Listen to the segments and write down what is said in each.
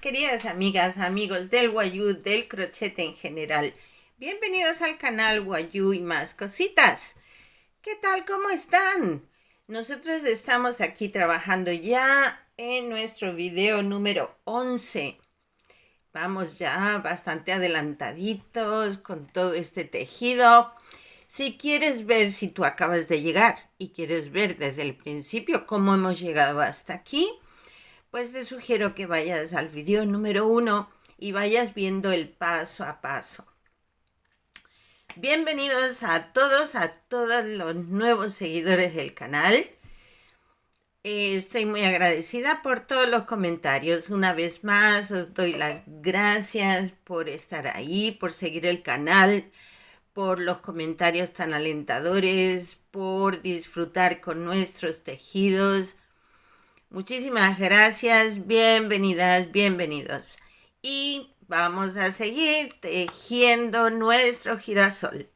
queridas amigas, amigos del Wayuu, del crochet en general. Bienvenidos al canal Wayuu y más cositas. ¿Qué tal? ¿Cómo están? Nosotros estamos aquí trabajando ya en nuestro video número 11. Vamos ya bastante adelantaditos con todo este tejido. Si quieres ver, si tú acabas de llegar y quieres ver desde el principio cómo hemos llegado hasta aquí, pues te sugiero que vayas al video número 1 y vayas viendo el paso a paso. Bienvenidos a todos los nuevos seguidores del canal. Estoy muy agradecida por todos los comentarios. Una vez más, os doy las gracias por estar ahí, por seguir el canal, por los comentarios tan alentadores, por disfrutar con nuestros tejidos. Muchísimas gracias, bienvenidas, bienvenidos. Y vamos a seguir tejiendo nuestro girasol.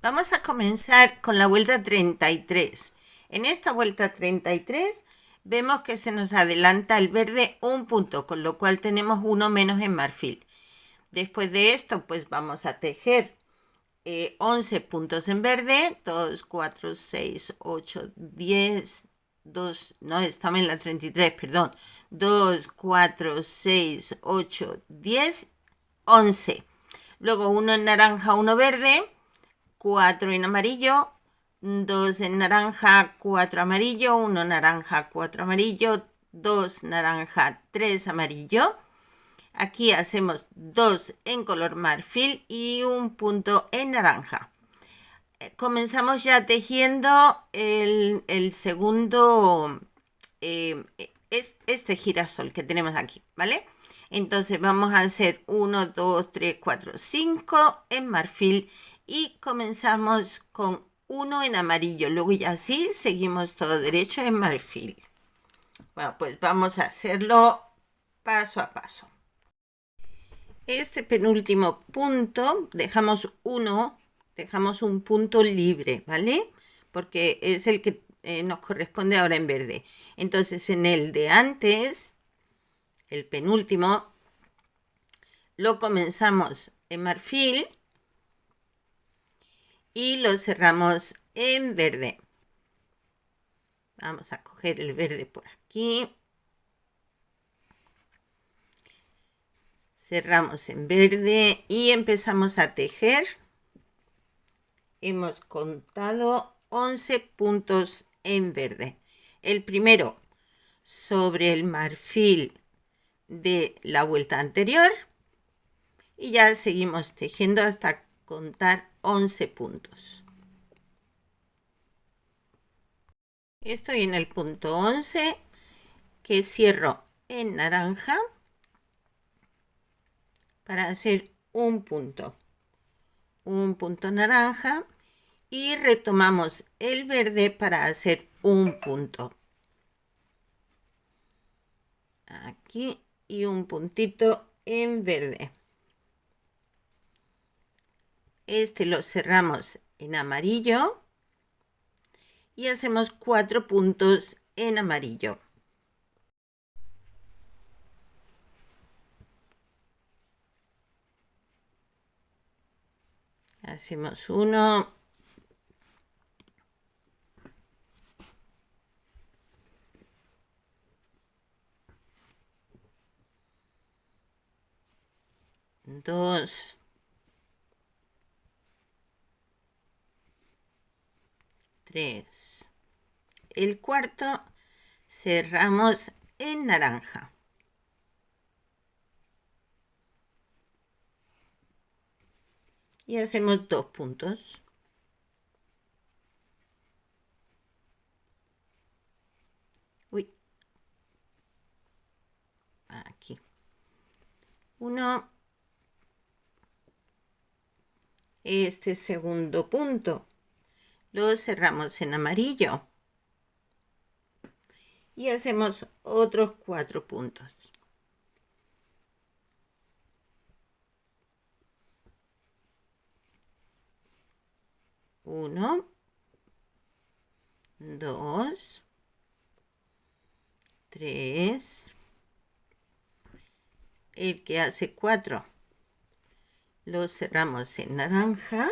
Vamos a comenzar con la vuelta 33. En esta vuelta 33 vemos que se nos adelanta el verde un punto, con lo cual tenemos uno menos en marfil. Después de esto, pues vamos a tejer 11 puntos en verde, 2, 4, 6, 8, 10, 2, no, estamos en la 33, perdón, 2, 4, 6, 8, 10, 11. Luego uno en naranja, uno verde, 4 en amarillo, 2 en naranja, 4 amarillo, 1 naranja, 4 amarillo, 2 naranja, 3 amarillo. Aquí hacemos 2 en color marfil y un punto en naranja. Comenzamos ya tejiendo el segundo, este girasol que tenemos aquí, ¿vale? Entonces vamos a hacer 1, 2, 3, 4, 5 en marfil y comenzamos con 1 en amarillo. Luego ya así seguimos todo derecho en marfil. Bueno, pues vamos a hacerlo paso a paso. Este penúltimo punto dejamos un punto libre, ¿vale? Porque es el que nos corresponde ahora en verde. Entonces en el de antes, el penúltimo, lo comenzamos en marfil y lo cerramos en verde. Vamos a coger el verde por aquí. Cerramos en verde y empezamos a tejer. Hemos contado 11 puntos en verde. El primero sobre el marfil de la vuelta anterior y ya seguimos tejiendo hasta contar 11 puntos. Estoy en el punto 11 que cierro en naranja para hacer un punto naranja y retomamos el verde para hacer un punto aquí y un puntito en verde. Este lo cerramos en amarillo y hacemos 4 puntos en amarillo. Hacemos 1, 2, 3. El cuarto cerramos en naranja. Y hacemos 2 puntos. Uy. Aquí. 1. Este segundo punto lo cerramos en amarillo. Y hacemos otros 4 puntos. 1, 2, 3, el que hace 4 lo cerramos en naranja,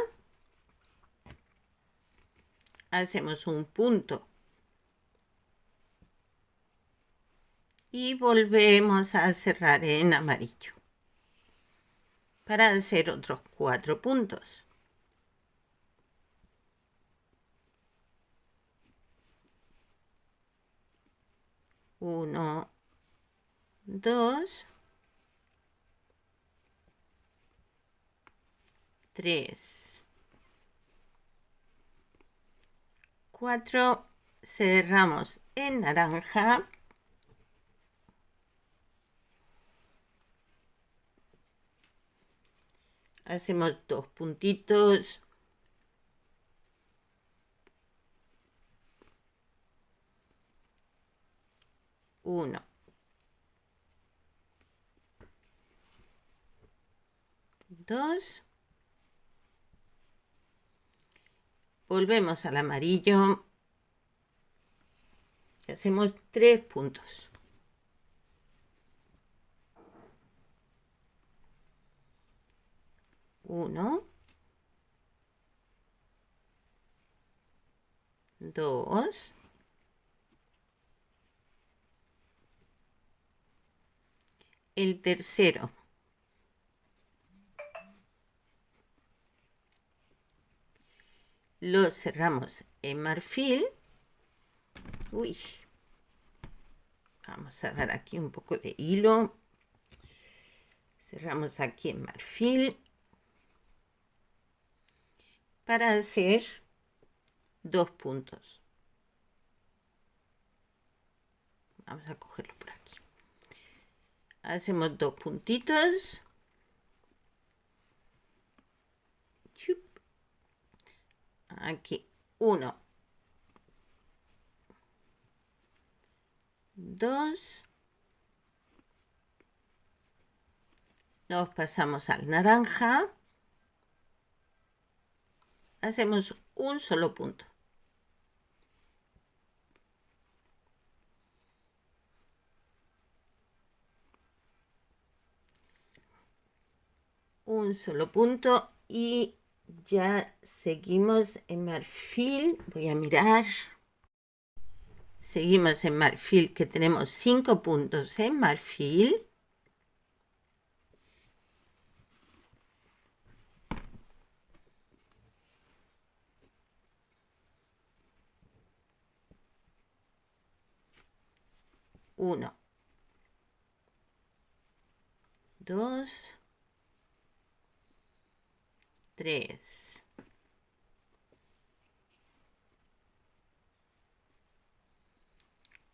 hacemos un punto y volvemos a cerrar en amarillo para hacer otros 4 puntos. 1, 2, 3, 4, cerramos en naranja, hacemos 2 puntitos, 1, 2, volvemos al amarillo, hacemos 3 puntos. 1, 2, el tercero, lo cerramos en marfil. Uy, vamos a dar aquí un poco de hilo, cerramos aquí en marfil para hacer 2 puntos. Vamos a cogerlo por aquí. Hacemos 2 puntitos. Aquí 1, 2, nos pasamos al naranja, hacemos un solo punto. Un solo punto y ya seguimos en marfil. Voy a mirar. Seguimos en marfil, que tenemos 5 puntos en marfil. Uno, 2, 3,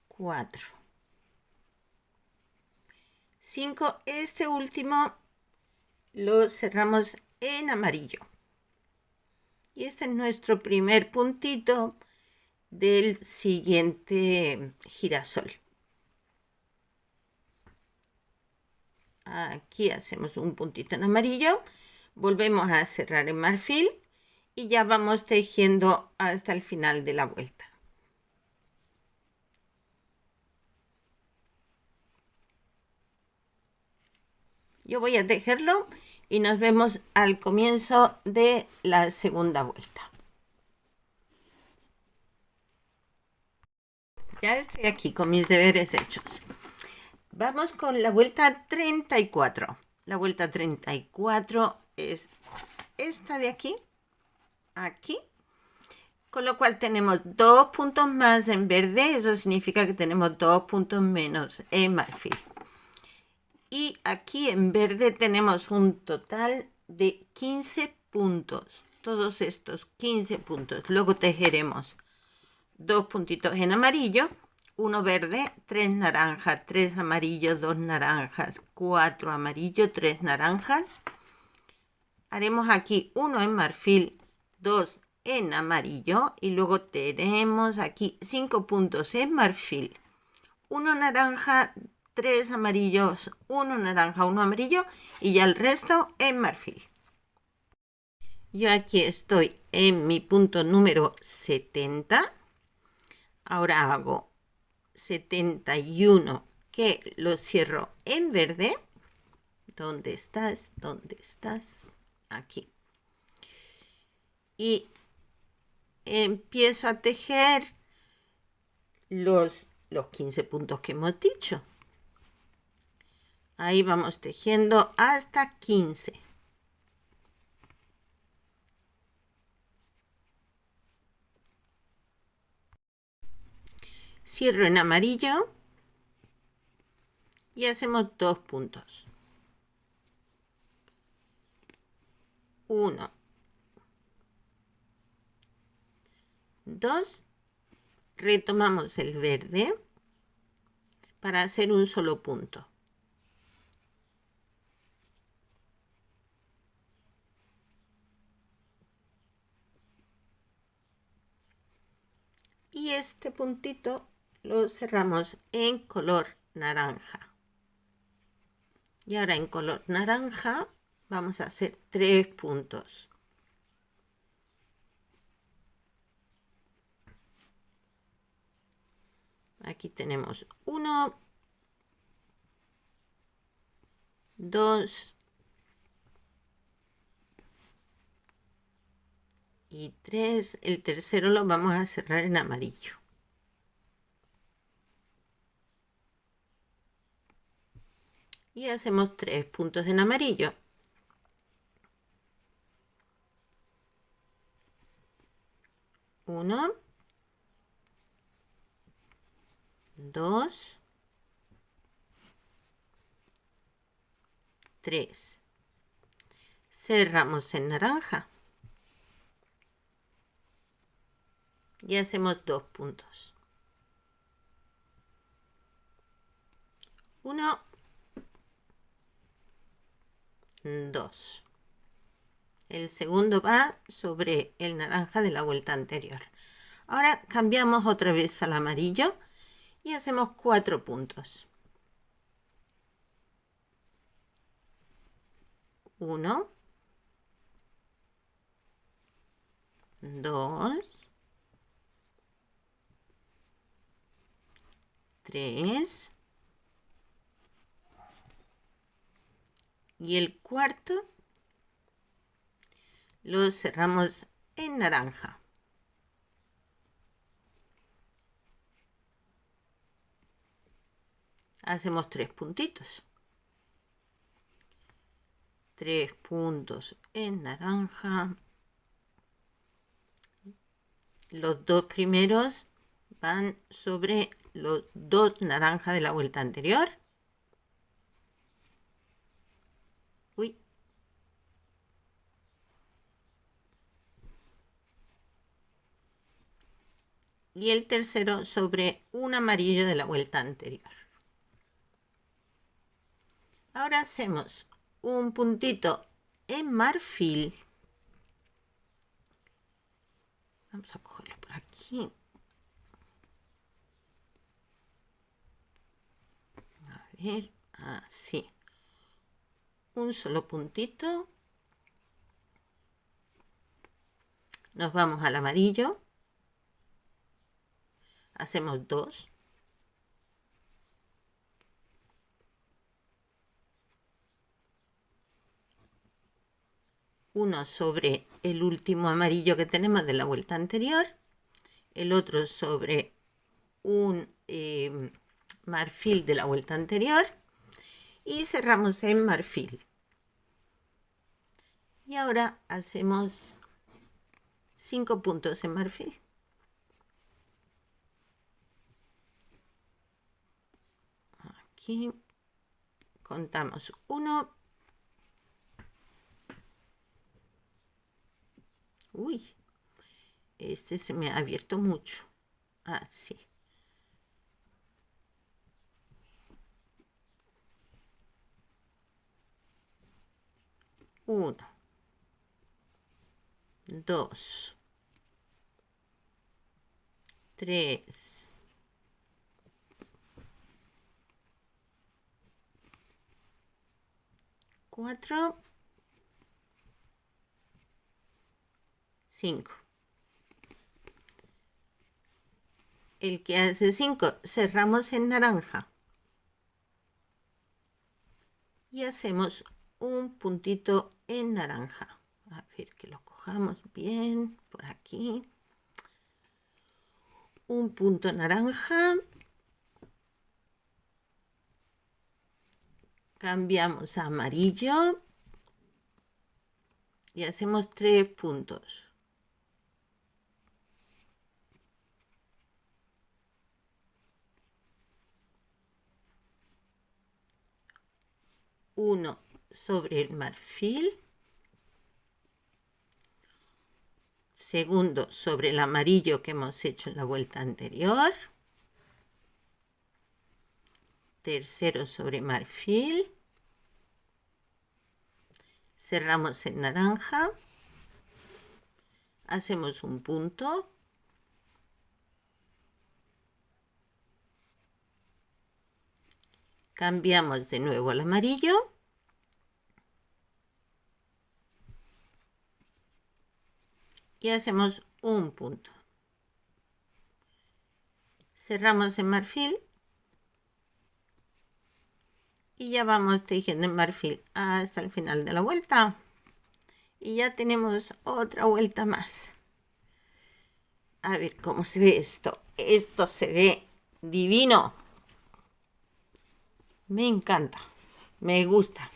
4, 5. Este último lo cerramos en amarillo. Y este es nuestro primer puntito del siguiente girasol. Aquí hacemos un puntito en amarillo, volvemos a cerrar en marfil y ya vamos tejiendo hasta el final de la vuelta. Yo voy a tejerlo y nos vemos al comienzo de la segunda vuelta. Ya estoy aquí con mis deberes hechos. Vamos con la vuelta 34. La vuelta 34 es esta de aquí, aquí. Con lo cual tenemos 2 puntos más en verde. Eso significa que tenemos 2 puntos menos en marfil. Y aquí en verde tenemos un total de 15 puntos. Todos estos 15 puntos. Luego tejeremos 2 puntitos en amarillo, 1 verde, 3 naranjas, 3 amarillos, 2 naranjas, 4 amarillos, 3 naranjas. Haremos aquí 1 en marfil, 2 en amarillo y luego tenemos aquí 5 puntos en marfil, 1 naranja, 3 amarillos, 1 naranja, 1 amarillo y ya el resto en marfil. Yo aquí estoy en mi punto número 70. Ahora hago 71 que lo cierro en verde ¿Dónde estás? ¿Dónde estás? Aquí. Y empiezo a tejer los 15 puntos que hemos dicho. Ahí vamos tejiendo hasta 15. Cierro en amarillo y hacemos 2 puntos. 1, 2, retomamos el verde para hacer un solo punto. Y este puntito lo cerramos en color naranja. Y ahora en color naranja vamos a hacer 3 puntos. Aquí tenemos 1, 2 y 3. El tercero lo vamos a cerrar en amarillo. Y hacemos 3 puntos en amarillo. 1, 2, 3. Cerramos en naranja. Y hacemos 2 puntos. 1, 2. El segundo va sobre el naranja de la vuelta anterior. Ahora cambiamos otra vez al amarillo y hacemos 4 puntos. 1, 2, 3 y el cuarto lo cerramos en naranja. Hacemos 3 puntitos. 3 puntos en naranja. Los 2 primeros van sobre los 2 naranjas de la vuelta anterior. Uy. Y el tercero sobre un amarillo de la vuelta anterior. Ahora hacemos un puntito en marfil. Vamos a cogerlo por aquí. A ver, así. Un solo puntito. Nos vamos al amarillo. Hacemos 2. Uno sobre el último amarillo que tenemos de la vuelta anterior, el otro sobre un marfil de la vuelta anterior y cerramos en marfil. Y ahora hacemos 5 puntos en marfil. Aquí contamos 1. Uy, este se me ha abierto mucho. Así. 1, 2, 3, 4, 5. El que hace 5 cerramos en naranja y hacemos un puntito en naranja. A ver que lo cojamos bien por aquí. Un punto naranja. Cambiamos a amarillo y hacemos 3 puntos. Uno sobre el marfil, segundo sobre el amarillo que hemos hecho en la vuelta anterior, tercero sobre marfil, cerramos en naranja, hacemos un punto, cambiamos de nuevo al amarillo y hacemos un punto. Cerramos en marfil y ya vamos tejiendo en marfil hasta el final de la vuelta. Y ya tenemos otra vuelta más. A ver cómo se ve esto. Esto se ve divino. Me encanta. Me gusta.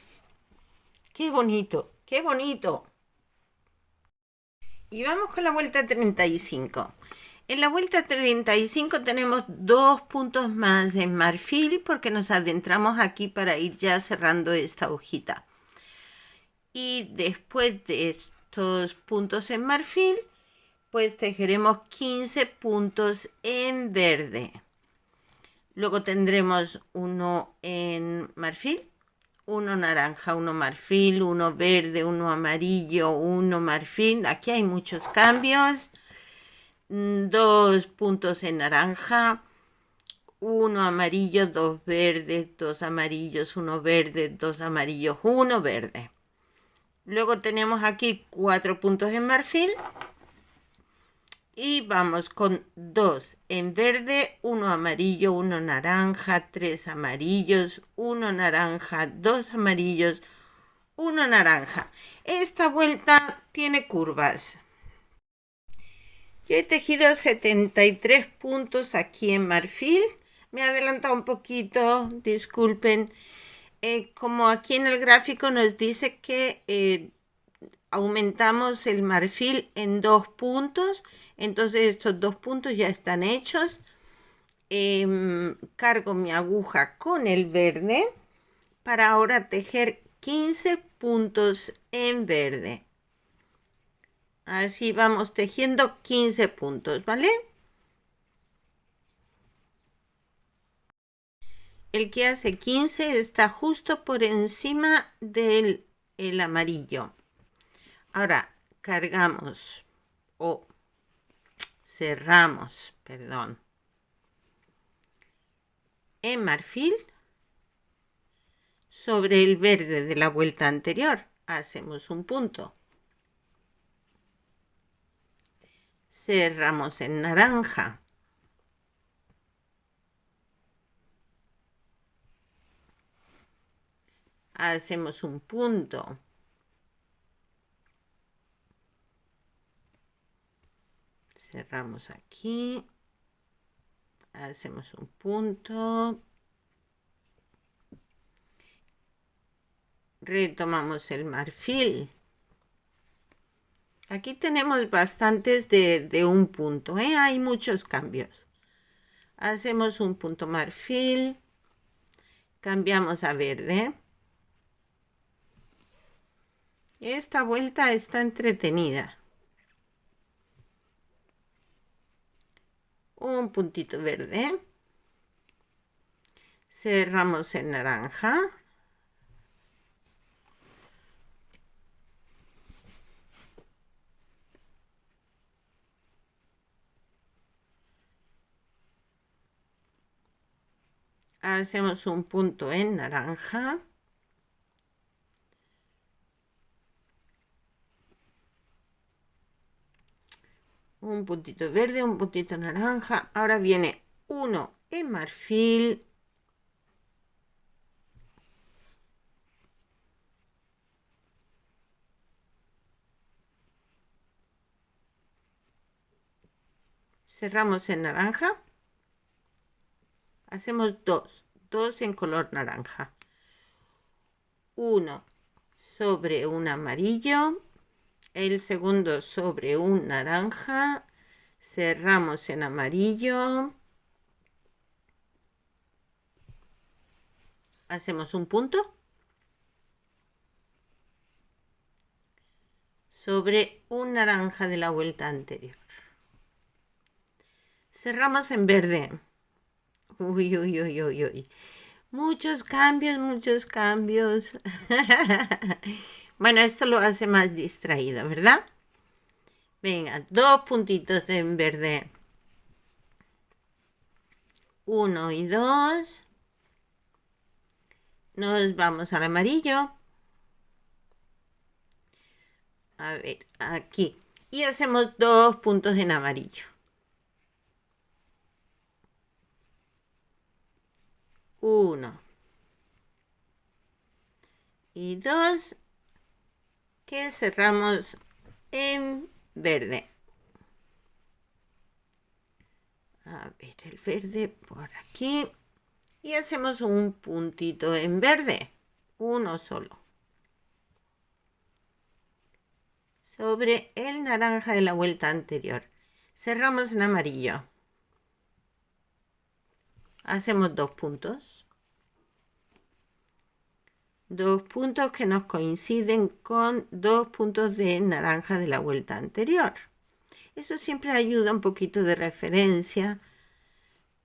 Qué bonito. Qué bonito. Y vamos con la vuelta 35. En la vuelta 35 tenemos 2 puntos más en marfil porque nos adentramos aquí para ir ya cerrando esta hojita. Y después de estos puntos en marfil, pues tejeremos 15 puntos en verde. Luego tendremos uno en marfil, uno naranja, uno marfil, uno verde, uno amarillo, uno marfil. Aquí hay muchos cambios. 2 puntos en naranja, uno amarillo, 2 verdes, 2 amarillos, uno verde, 2 amarillos, uno verde. Luego tenemos aquí 4 puntos en marfil y vamos con 2 en verde, 1 amarillo, 1 naranja, 3 amarillos, 1 naranja, 2 amarillos, 1 naranja. Esta vuelta tiene curvas. Yo he tejido 73 puntos aquí en marfil. Me he adelantado un poquito, disculpen. Como aquí en el gráfico nos dice que aumentamos el marfil en 2 puntos, entonces estos 2 puntos ya están hechos. Cargo mi aguja con el verde para ahora tejer 15 puntos en verde. Así vamos tejiendo 15 puntos, ¿vale? El que hace 15 está justo por encima del amarillo. Ahora cargamos o cerramos, perdón, en marfil sobre el verde de la vuelta anterior. Hacemos un punto. Cerramos en naranja. Hacemos un punto. Cerramos aquí. Hacemos un punto. Retomamos el marfil. Aquí tenemos bastantes de un punto, ¿eh? Hay muchos cambios. Hacemos un punto marfil. Cambiamos a verde. Esta vuelta está entretenida. Un puntito verde. Cerramos en naranja. Hacemos un punto en naranja. Un puntito verde, un puntito naranja. Ahora viene uno en marfil. cerramos en naranja, hacemos dos en color naranja, uno sobre un amarillo, el segundo sobre un naranja, cerramos en amarillo, hacemos un punto sobre un naranja de la vuelta anterior. Cerramos en verde. Uy, uy, uy, uy, uy. Muchos cambios, muchos cambios. Bueno, esto lo hace más distraído, ¿verdad? Venga, 2 puntitos en verde. 1 y 2. Nos vamos al amarillo. A ver, aquí. Y hacemos 2 puntos en amarillo. 1 y 2 que cerramos en verde. A ver, el verde por aquí. Y hacemos un puntito en verde. Uno solo. Sobre el naranja de la vuelta anterior. Cerramos en amarillo. Hacemos 2 puntos. 2 puntos que nos coinciden con 2 puntos de naranja de la vuelta anterior. Eso siempre ayuda un poquito de referencia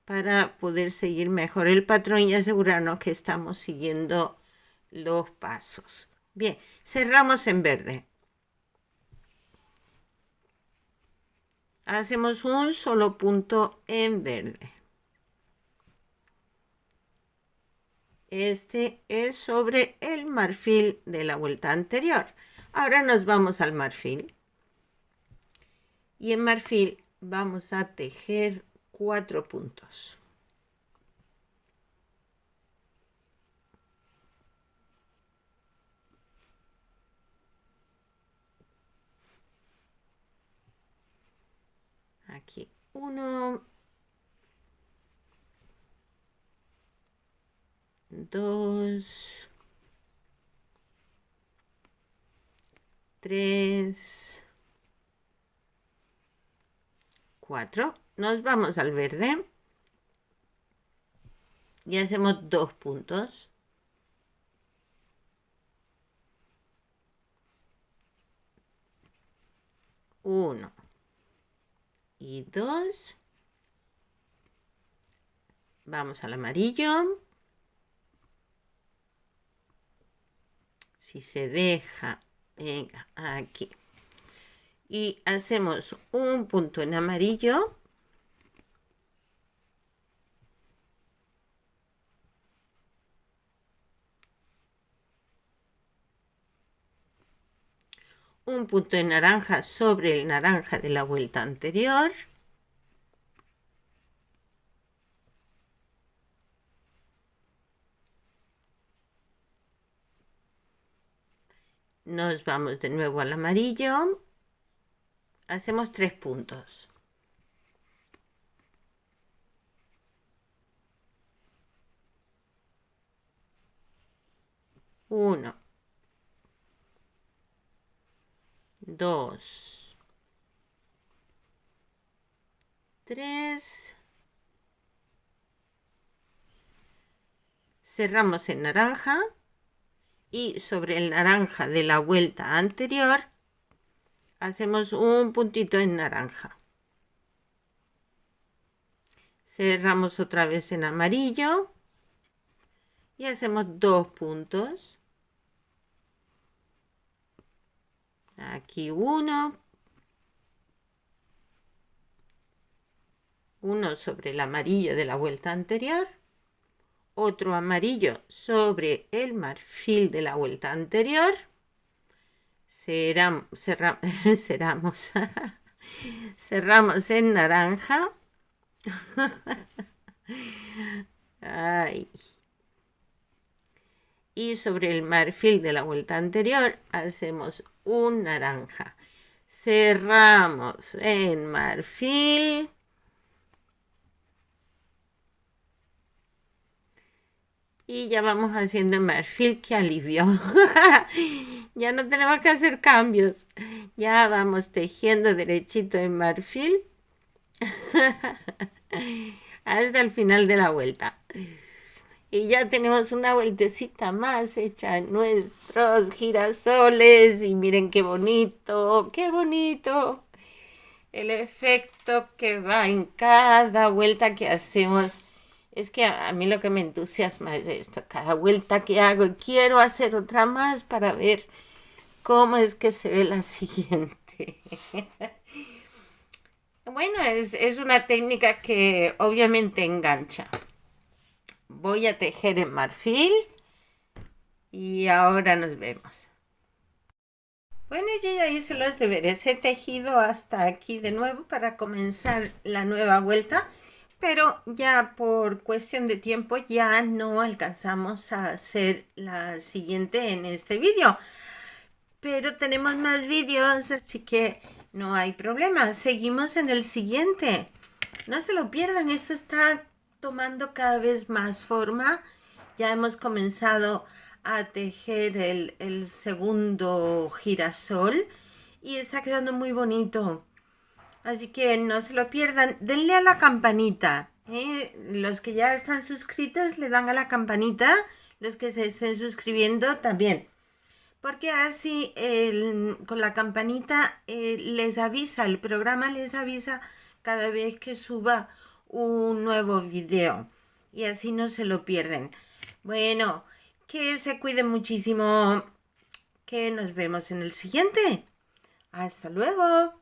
para poder seguir mejor el patrón y asegurarnos que estamos siguiendo los pasos. Bien, cerramos en verde. Hacemos un solo punto en verde. Este es sobre el marfil de la vuelta anterior. Ahora nos vamos al marfil. Y en marfil vamos a tejer 4 puntos. Aquí 1, 2, 3, 4. Nos vamos al verde y hacemos 2 puntos. 1 y 2. Vamos al amarillo. Si se deja, venga, aquí. Y hacemos un punto en amarillo. Un punto en naranja sobre el naranja de la vuelta anterior. Nos vamos de nuevo al amarillo. Hacemos 3 puntos. 1, 2, 3. Cerramos en naranja y sobre el naranja de la vuelta anterior hacemos un puntito en naranja. Cerramos otra vez en amarillo y hacemos 2 puntos. Aquí uno sobre el amarillo de la vuelta anterior, otro amarillo sobre el marfil de la vuelta anterior. Cerramos en naranja. Ay. Y sobre el marfil de la vuelta anterior hacemos un naranja. Cerramos en marfil Y ya vamos haciendo en marfil, que alivio. Ya no tenemos que hacer cambios. Ya vamos tejiendo derechito en marfil hasta el final de la vuelta. Y ya tenemos una vueltecita más hecha en nuestros girasoles. Y miren qué bonito, qué bonito. El efecto que va en cada vuelta que hacemos. Es que a mí lo que me entusiasma es esto. Cada vuelta que hago, y quiero hacer otra más para ver cómo es que se ve la siguiente. Bueno, es una técnica que obviamente engancha. Voy a tejer en marfil y ahora nos vemos. Bueno, yo ya hice los deberes. He tejido hasta aquí de nuevo para comenzar la nueva vuelta, pero ya por cuestión de tiempo ya no alcanzamos a hacer la siguiente en este vídeo. Pero tenemos más vídeos, así que no hay problema. Seguimos en el siguiente. No se lo pierdan, esto está tomando cada vez más forma. Ya hemos comenzado a tejer el segundo girasol y está quedando muy bonito. Así que no se lo pierdan. Denle a la campanita. Los que ya están suscritos le dan a la campanita. Los que se estén suscribiendo también. Porque así con la campanita les avisa, el programa les avisa cada vez que suba un nuevo video. Y así no se lo pierden. Bueno, que se cuiden muchísimo. Que nos vemos en el siguiente. Hasta luego.